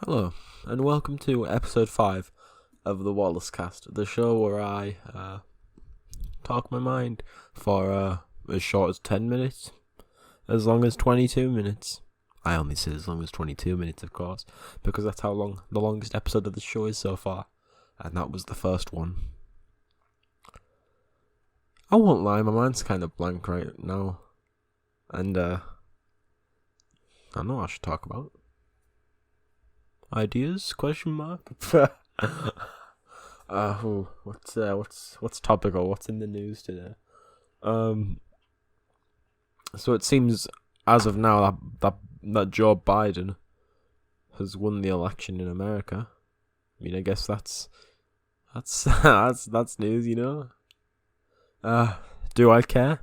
Hello, and welcome to episode 5 of the Wallace-Cast, the show where I talk my mind for as short as 10 minutes, as long as 22 minutes. I only said as long as 22 minutes, of course, because that's how long the longest episode of the show is so far, and that was the first one. I won't lie, my mind's kind of blank right now, and I don't know what I should talk about. Ideas? Question mark. What's topical? What's in the news today? So it seems as of now that Joe Biden has won the election in America. I mean, I guess that's that's news, you know. Do I care?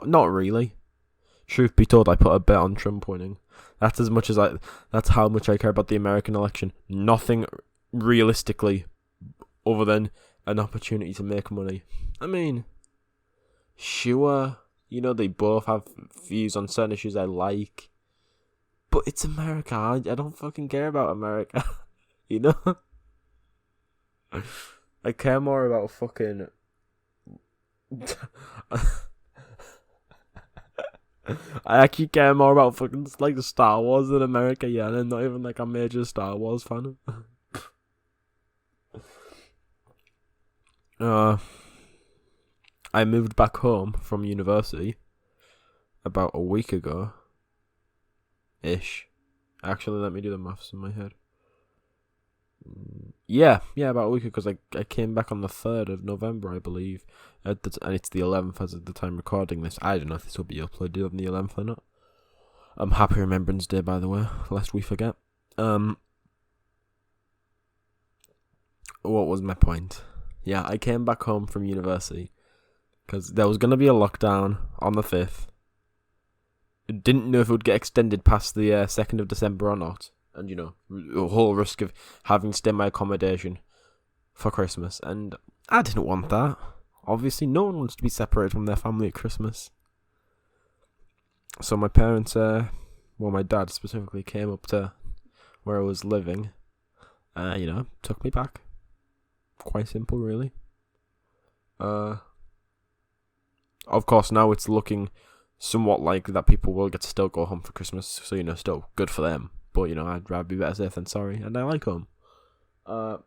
Not really. Truth be told, I put a bet on Trump winning. That's how much I care about the American election. Nothing realistically other than an opportunity to make money. I mean, sure, you know, they both have views on certain issues I like. But it's America. I don't fucking care about America. You know? I care more about fucking... I actually care more about fucking like the Star Wars than America, yeah, and I'm not even like a major Star Wars fan. I moved back home from university about a week ago. Ish. Actually, let me do the maths in my head. Yeah, about a week ago, because I came back on the 3rd of November, I believe, and it's the 11th as of the time recording this. I don't know if this will be uploaded on the 11th or not. Happy Remembrance Day, by the way, lest we forget. What was my point? Yeah, I came back home from university, because there was going to be a lockdown on the 5th. Didn't know if it would get extended past the 2nd of December or not. And, you know, a whole risk of having to stay in my accommodation for Christmas. And I didn't want that. Obviously, no one wants to be separated from their family at Christmas. So my parents, my dad specifically, came up to where I was living. Took me back. Quite simple, really. Of course, now it's looking somewhat like that people will get to still go home for Christmas. So, you know, still good for them. But, you know, I'd rather be better safe than sorry, and I like home. Also,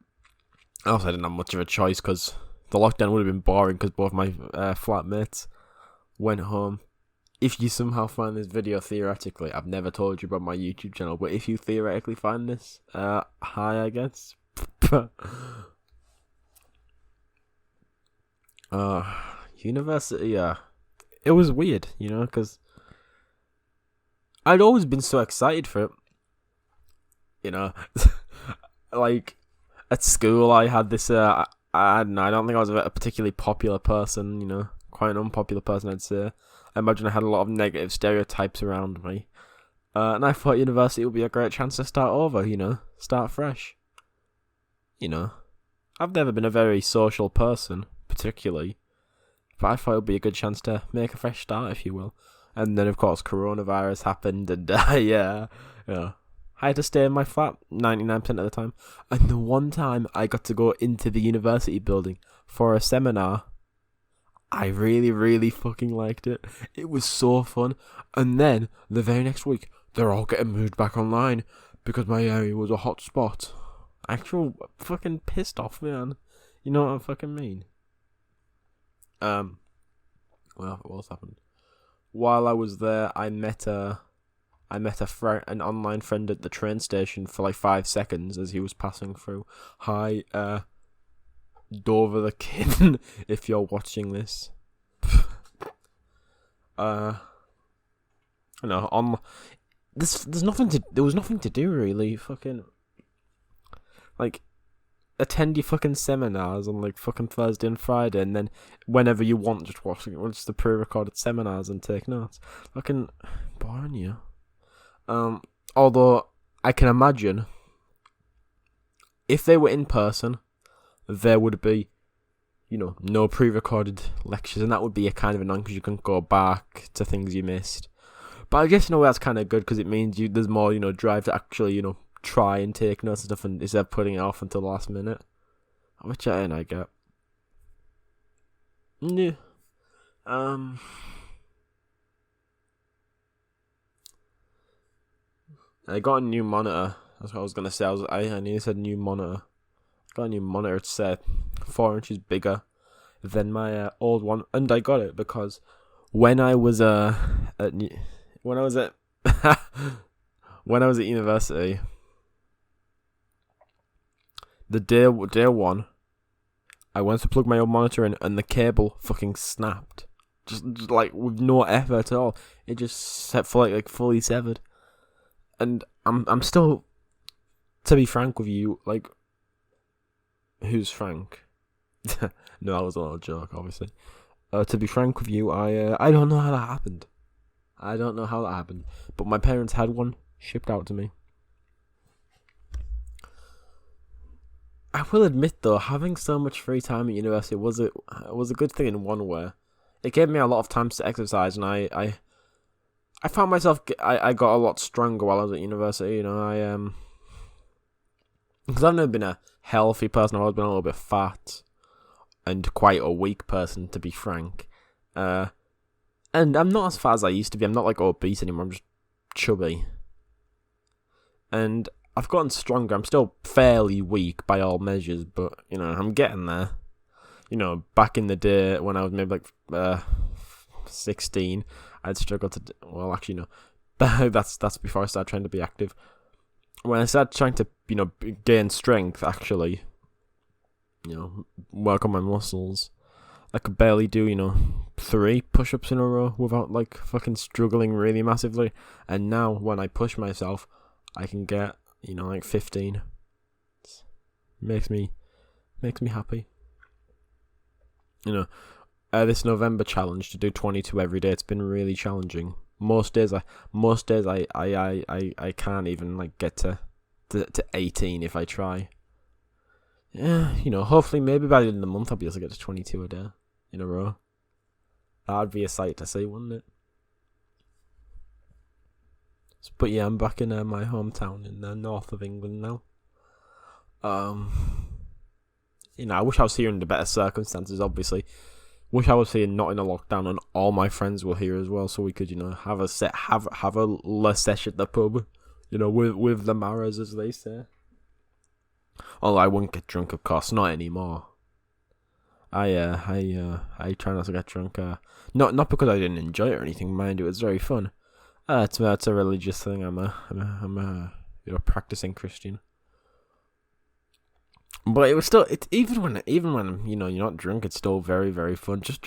I didn't have much of a choice, because the lockdown would have been boring, because both my flatmates went home. If you somehow find this video, theoretically, I've never told you about my YouTube channel, but if you theoretically find this, hi, I guess. University, it was weird, you know, because I'd always been so excited for it. You know, like, at school I had this, I don't know, I don't think I was a particularly popular person, you know, quite an unpopular person, I'd say. I imagine I had a lot of negative stereotypes around me. And I thought university would be a great chance to start over, you know, start fresh. You know, I've never been a very social person, particularly, but I thought it would be a good chance to make a fresh start, if you will. And then, of course, coronavirus happened, and yeah. I had to stay in my flat 99% of the time. And the one time I got to go into the university building for a seminar, I really, really fucking liked it. It was so fun. And then, the very next week, they're all getting moved back online because my area was a hot spot. Actual fucking pissed off, man. You know what I fucking mean? Well, what else happened? While I was there, I met an online friend at the train station for like 5 seconds as he was passing through. Hi, Dover the Kid, if you're watching this. There was nothing to do really. Fucking, like, attend your fucking seminars on like fucking Thursday and Friday, and then whenever you want, just watch the pre-recorded seminars and take notes. Fucking boring, you. Although I can imagine if they were in person, there would be, you know, no pre-recorded lectures, and that would be a kind of annoying because you can go back to things you missed. But I guess in a way that's kind of good because it means there's more drive to actually try and take notes and stuff, and instead of putting it off until the last minute, which I get. Yeah. I got a new monitor. That's what I was gonna say. I nearly said new monitor. I got a new monitor. It's 4 inches bigger than my old one, and I got it because when I was when I was at when I was at university, the day one, I went to plug my old monitor in, and the cable fucking snapped, just like with no effort at all. It just set for like fully severed, and I'm still, to be frank with you, like, who's Frank? No, that was a little joke, obviously. To be frank with you, I don't know how that happened. I don't know how that happened, but my parents had one shipped out to me. I will admit, though, having so much free time at university was a good thing in one way. It gave me a lot of time to exercise, and I found myself, I got a lot stronger while I was at university. Because I've never been a healthy person. I've always been a little bit fat and quite a weak person, to be frank. And I'm not as fat as I used to be. I'm not like obese anymore. I'm just chubby. And I've gotten stronger. I'm still fairly weak by all measures, but I'm getting there. Back in the day when I was maybe like 16, I'd struggle to. Well, actually no, that's before I started trying to be active. When I started trying to gain strength, actually, work on my muscles, I could barely do 3 push-ups in a row without like fucking struggling really massively. And now when I push myself, I can get like 15. Makes me happy. This November challenge to do 22 every day, it's been really challenging. Most days I can't even like get to 18 if I try. Yeah, hopefully maybe by the end of the month I'll be able to get to 22 a day in a row. That'd be a sight to see, wouldn't it? But yeah, I'm back in my hometown in the north of England now. I wish I was here under better circumstances, obviously. Wish I was here not in a lockdown and all my friends were here as well, so we could, have a sesh at the pub, with the Maras, as they say. Although I wouldn't get drunk, of course, not anymore. I try not to get drunk. Not because I didn't enjoy it or anything. Mind you, it was very fun. It's a religious thing. I'm a practicing Christian. But it was still, even when you're not drunk, it's still very, very fun. Just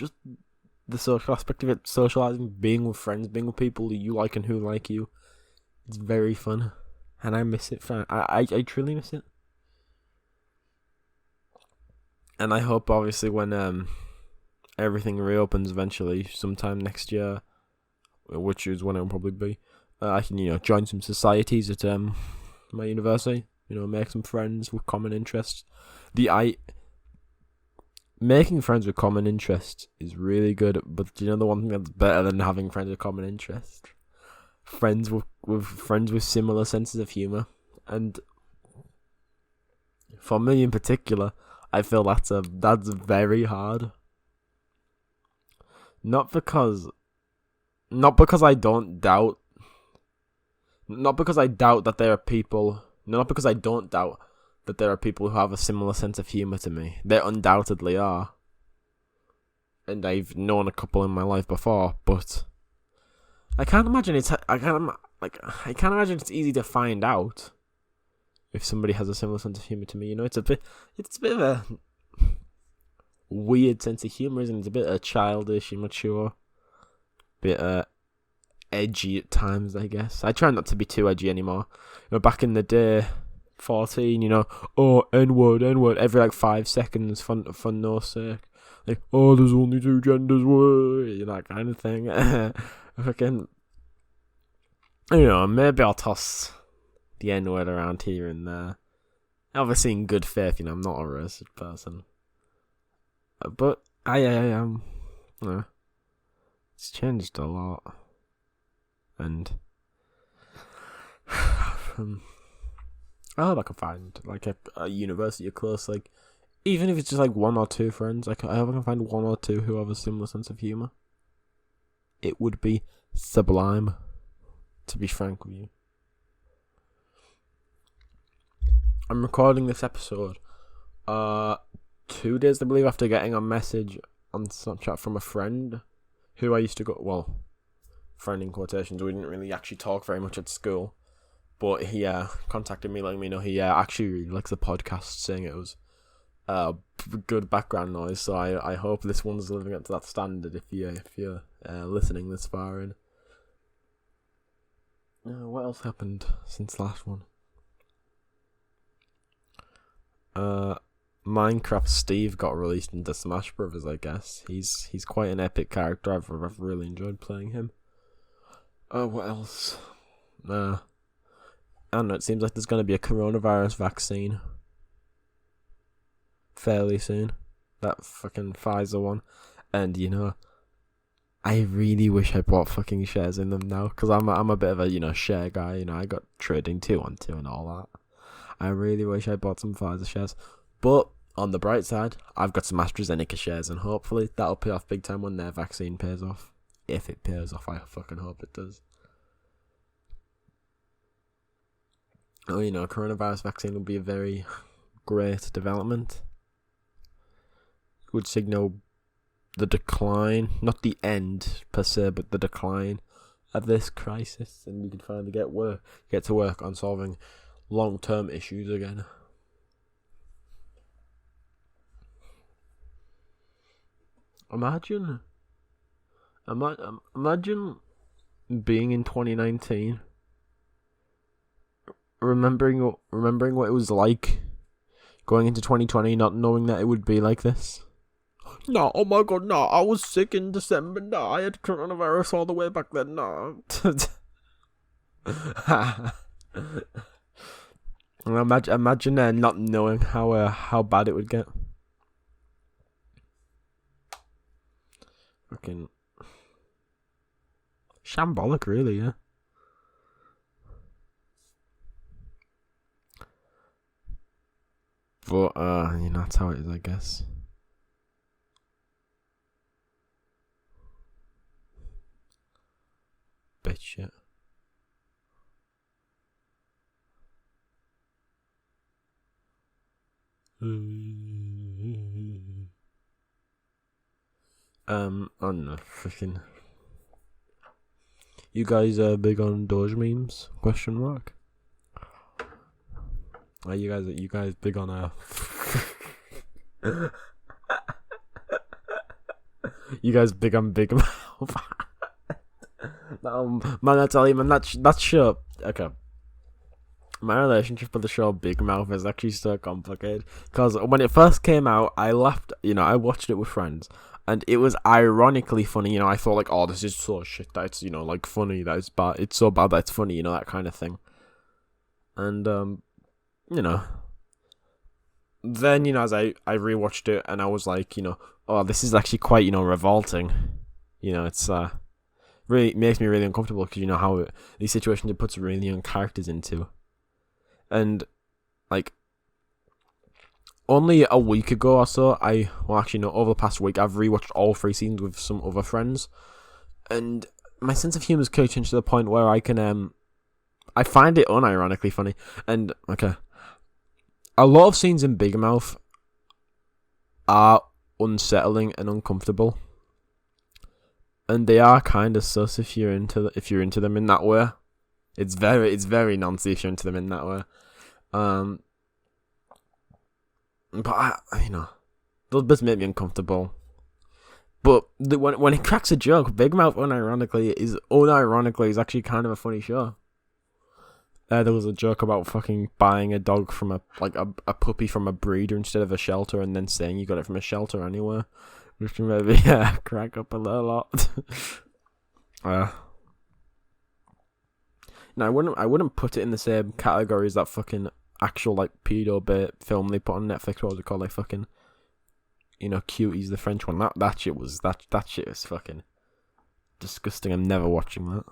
the social aspect of it, socializing, being with friends, being with people who you like and who like you. It's very fun, and I miss it. I truly miss it. And I hope, obviously, when everything reopens eventually, sometime next year, which is when it'll probably be, I can join some societies at my university. Make some friends with common interests. Making friends with common interests is really good, but the one thing that's better than having friends with common interests? Friends with similar senses of humour. And for me in particular, I feel that's very hard. Not because I don't doubt. Not because I doubt that there are people. Not because I don't doubt that there are people who have a similar sense of humour to me. There undoubtedly are. And I've known a couple in my life before, but I can't imagine it's easy to find out if somebody has a similar sense of humour to me. It's a bit of a weird sense of humour, isn't it? It's a bit childish, immature, bit edgy at times, I guess. I try not to be too edgy anymore. Back in the day, 14, N-word, every like 5 seconds for no sake. Like, there's only 2 genders, that kind of thing. Fucking, maybe I'll toss the N-word around here and there. Obviously in good faith, I'm not a racist person. But I am, it's changed a lot. and I hope I can find like a university close, like even if it's just like one or two friends. Like I hope I can find one or two who have a similar sense of humor. It would be sublime, to be frank with you. I'm recording this episode 2 days, I believe, after getting a message on Snapchat from a friend who I used to go, well, friend in quotations, we didn't really actually talk very much at school, but he contacted me letting me know he actually really likes the podcast, saying it was good background noise. So I hope this one's living up to that standard if you're listening this far in. What else happened since last one? Minecraft Steve got released into Smash Brothers, I guess. He's quite an epic character. I've really enjoyed playing him. What else? I don't know, it seems like there's going to be a coronavirus vaccine fairly soon. That fucking Pfizer one. And, I really wish I bought fucking shares in them now, because I'm a bit of a, share guy. I got trading 2-on-2 and all that. I really wish I bought some Pfizer shares. But on the bright side, I've got some AstraZeneca shares, and hopefully that'll pay off big time when their vaccine pays off. If it pays off, I fucking hope it does. Coronavirus vaccine would be a very great development. It would signal the decline, not the end per se, but the decline of this crisis, and we could finally get to work on solving long-term issues again. Imagine being in 2019, remembering what it was like going into 2020, not knowing that it would be like this. No, oh my god, no, I was sick in December, no, I had coronavirus all the way back then, no. Imagine not knowing how bad it would get. Fucking shambolic, really, yeah. But that's how it is, I guess. Bitch shit. I don't know, freaking. You guys are big on Doge memes? Question mark. Are you guys big on you guys big on Big Mouth? Man, I tell you, man, that show. Okay. My relationship with the show Big Mouth is actually so complicated, because when it first came out, I laughed. I watched it with friends, and it was ironically funny. I thought like, oh, this is so shit that it's like funny, that it's bad. It's so bad that it's funny. That kind of thing. And then as I rewatched it, and I was like, oh, this is actually quite revolting. It's really makes me really uncomfortable, because how these situations it puts really young characters into. And like only a week ago or so, over the past week, I've rewatched all 3 seasons with some other friends, and my sense of humor has changed to the point where I can I find it unironically funny. And okay, a lot of scenes in Big Mouth are unsettling and uncomfortable, and they are kind of sus if you're into them in that way. It's very nancy if you're into them in that way. But those bits make me uncomfortable. But when it cracks a joke, Big Mouth unironically is actually kind of a funny show. There was a joke about fucking buying a dog from a puppy from a breeder instead of a shelter, and then saying you got it from a shelter anyway, which made me crack up a lot. Now I wouldn't put it in the same category as that fucking actual like pedo bait film they put on Netflix. What was it called? Like fucking, Cuties, the French one. That shit is fucking disgusting. I'm never watching that.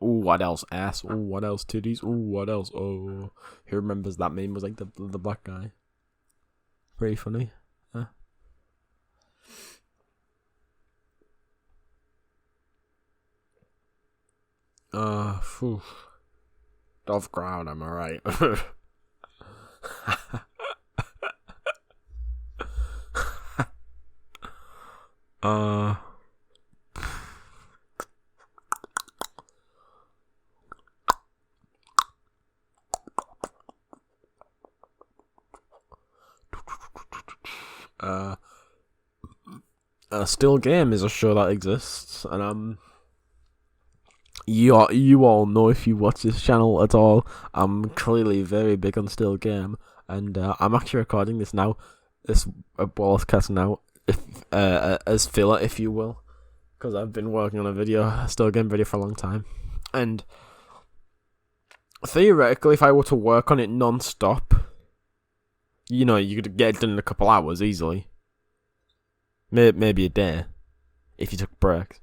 Ooh, what else? Ass. Ooh, what else? Titties. Ooh, what else? Oh, who remembers that meme was like the black guy? Pretty funny. Phew. Tough crowd, am I right? uh, Still Game is a show that exists, and you all know if you watch this channel at all. I'm clearly very big on Still Game, and I'm actually recording this now, this Wallace-Cast now, if as filler, if you will, because I've been working on a Still Game video for a long time, and theoretically, if I were to work on it non-stop, you could get it done in a couple hours easily. Maybe a day, if you took breaks.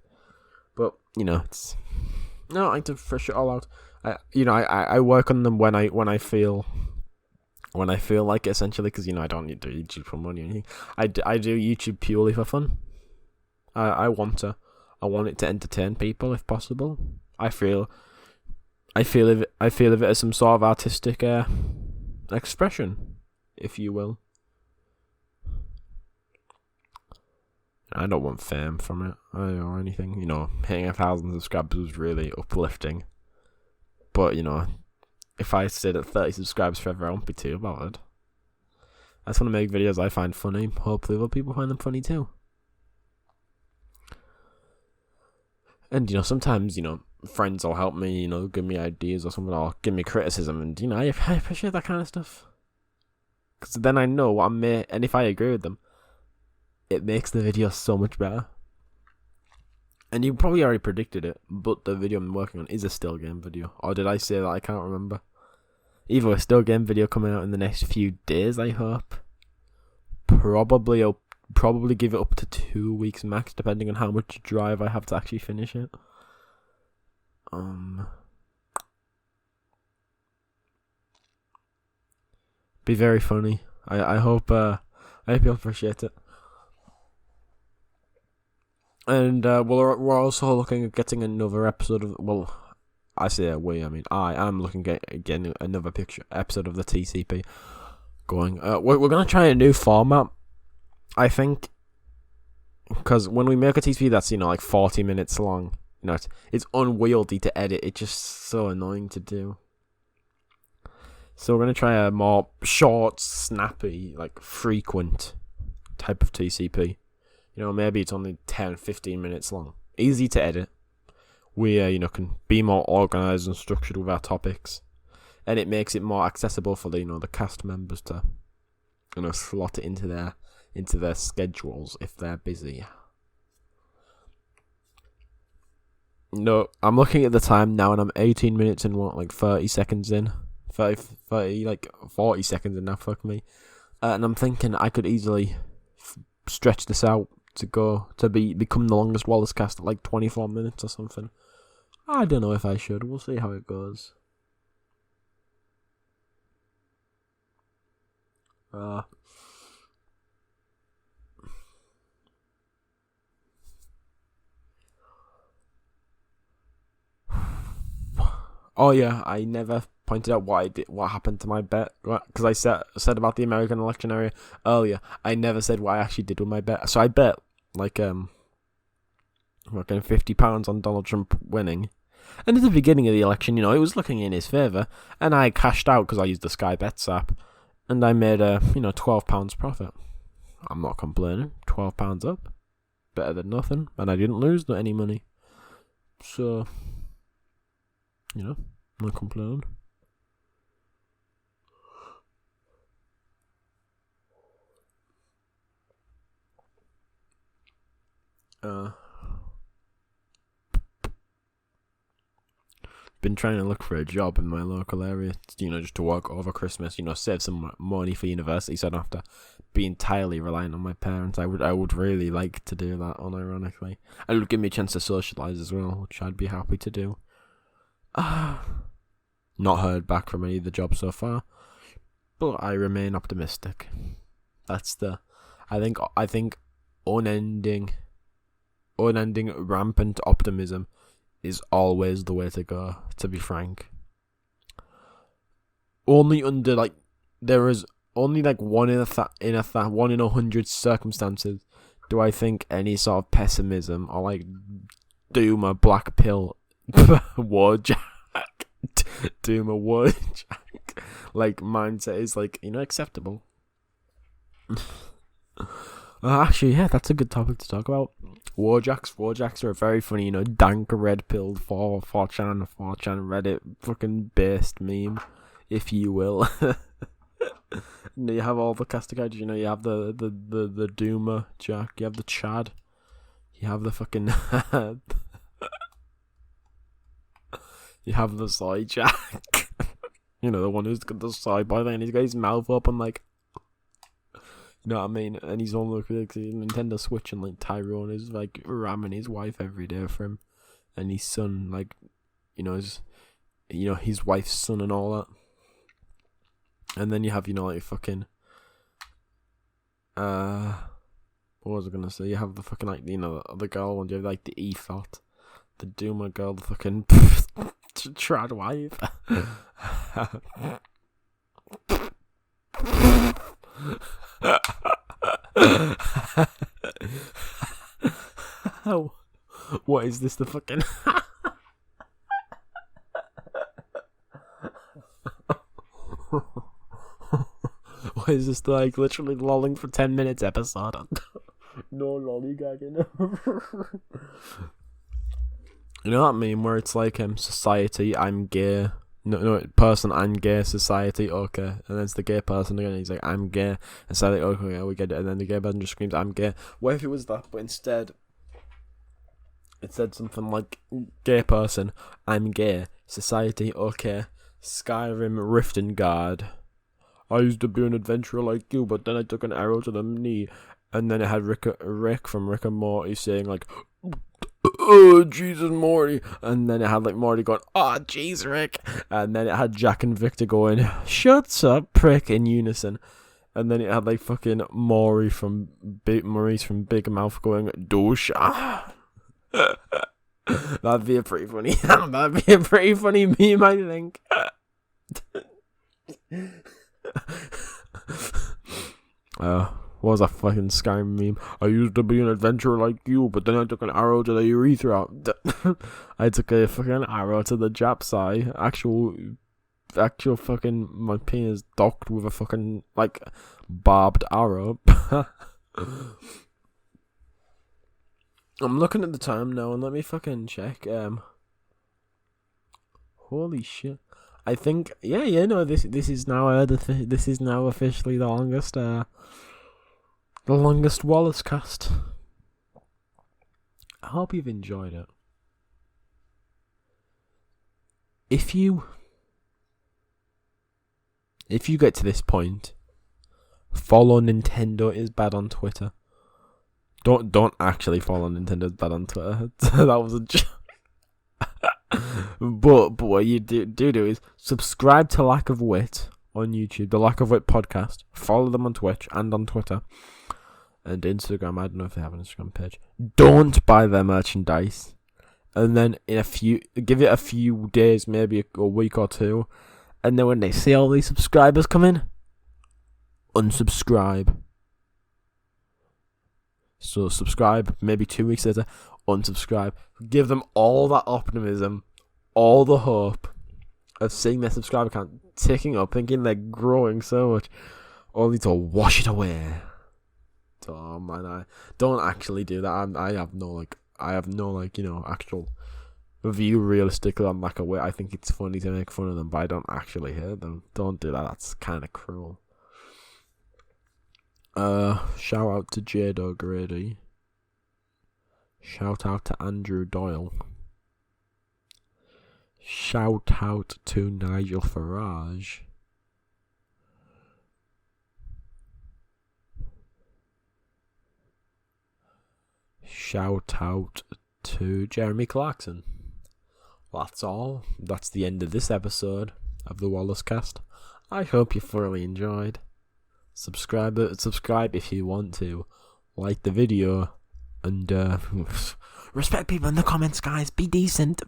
But it's no, I like to fresh it all out. I work on them when I feel like it, essentially, because I don't need to do YouTube for money or anything. I do YouTube purely for fun. I want it to entertain people if possible. I feel of it as some sort of artistic expression, if you will. I don't want fame from it or anything. Hitting 1,000 subscribers was really uplifting. But, if I stayed at 30 subscribers forever, I won't be too bothered. I just want to make videos I find funny. Hopefully other people find them funny too. And, sometimes, friends will help me, give me ideas or something, or give me criticism. And, I appreciate that kind of stuff. Because then I know what and if I agree with them, it makes the video so much better. And you probably already predicted it, but the video I'm working on is a Still Game video. Or did I say that? I can't remember. Either a Still Game video coming out in the next few days, I hope. I'll probably give it up to 2 weeks max, depending on how much drive I have to actually finish it. Be very funny. I hope you'll appreciate it. And we're also looking at getting another episode of, well, I say we, I mean I am looking at getting another episode of the TCP going. We're going to try a new format, I think, because when we make a TCP that's, like 40 minutes long, it's unwieldy to edit. It's just so annoying to do. So we're going to try a more short, snappy, like frequent type of TCP. Maybe it's only 10, 15 minutes long. Easy to edit. We, can be more organised and structured with our topics. And it makes it more accessible for the cast members to, slot it into their schedules if they're busy. No, I'm looking at the time now and I'm 18 minutes and 30 seconds in. 40 seconds in now, fuck me. And I'm thinking I could easily stretch this out to become the longest Wallace-Cast at 24 minutes or something. I don't know if I should. We'll see how it goes. Oh yeah, I never pointed out what happened to my bet, because I said about the American election area earlier. I never said what I actually did with my bet. So I bet £50 on Donald Trump winning, and at the beginning of the election, it was looking in his favour, and I cashed out because I used the Sky Bets app, and I made a £12 profit. I'm not complaining. £12 up, better than nothing, and I didn't lose any money. So, not complaining. Been trying to look for a job in my local area, just to work over Christmas, save some money for university, so I don't have to be entirely reliant on my parents. I would really like to do that, unironically. It would give me a chance to socialise as well, which I'd be happy to do. Not heard back from any of the jobs so far, but I remain optimistic. That's the, I think, unending, rampant optimism is always the way to go. To be frank, only under there is only one in a 100 circumstances do I think any sort of pessimism or doom or black pill warjack doom or warjack mindset is acceptable. Actually, yeah, that's a good topic to talk about. Warjacks are a very funny, dank red pilled 4chan Reddit fucking based meme, if you will. You have all the caster characters, you have the Doomer Jack, you have the Chad, you have the fucking you have the Soy Jack. The one who's got the side by and he's got his mouth up and you know what I mean? And he's on the Nintendo Switch and Tyrone is ramming his wife every day for him. And his son, his wife's son and all that. And then you have, fucking what was I gonna say? You have the fucking the girl one, you have the Ethot, the Doomer girl, the fucking trad wife. What is this? The fucking what is this? Literally lolling for 10 minutes episode. No lollygagging. You know what I mean? Where it's society, I'm gay. No, person, I'm gay, society, okay. And then it's the gay person again, he's I'm gay. And so okay, yeah, we get it. And then the gay person just screams, I'm gay. What if it was that, but instead, it said something gay person, I'm gay, society, okay. Skyrim, Riftengard. I used to be an adventurer like you, but then I took an arrow to the knee. And then it had Rick from Rick and Morty saying oh, Jesus, Morty. And then it had Morty going, oh, jeez, Rick. And then it had Jack and Victor going, shuts up, prick, in unison. And then it had fucking Maurice from Big Mouth going, dosha. That'd be a pretty funny. That'd be a pretty funny meme, I think. What was that fucking Skyrim meme? I used to be an adventurer like you, but then I took an arrow to the urethra. I took a fucking arrow to the Jap's eye. Actual fucking, my penis docked with a fucking, barbed arrow. I'm looking at the time now, and let me fucking check. Holy shit. I think, this is now, this is now officially the longest Wallace-Cast. I hope you've enjoyed it. If you get to this point, follow Nintendo is bad on Twitter. Don't actually follow Nintendo is bad on Twitter. That was a joke. But what you do is subscribe to Lack of Wit on YouTube, the Lack of Wit podcast. Follow them on Twitch and on Twitter and Instagram. I don't know if they have an Instagram page. Don't buy their merchandise, and then give it a few days, maybe a week or two, and then when they see all these subscribers come in, unsubscribe. So subscribe, maybe 2 weeks later, unsubscribe. Give them all that optimism, all the hope of seeing their subscriber count ticking up, thinking they're growing so much, only to wash it away. Oh man, I don't actually do that. I have no actual view realistically on Lack of Wit. I think it's funny to make fun of them, but I don't actually hate them. Don't do that. That's kind of cruel. Shout out to Jade O'Grady. Shout out to Andrew Doyle. Shout out to Nigel Farage. Shout out to Jeremy Clarkson. that's all. That's the end of this episode of the Wallace-Cast. I hope you thoroughly enjoyed. Subscribe if you want to. Like the video. And respect people in the comments, guys. Be decent.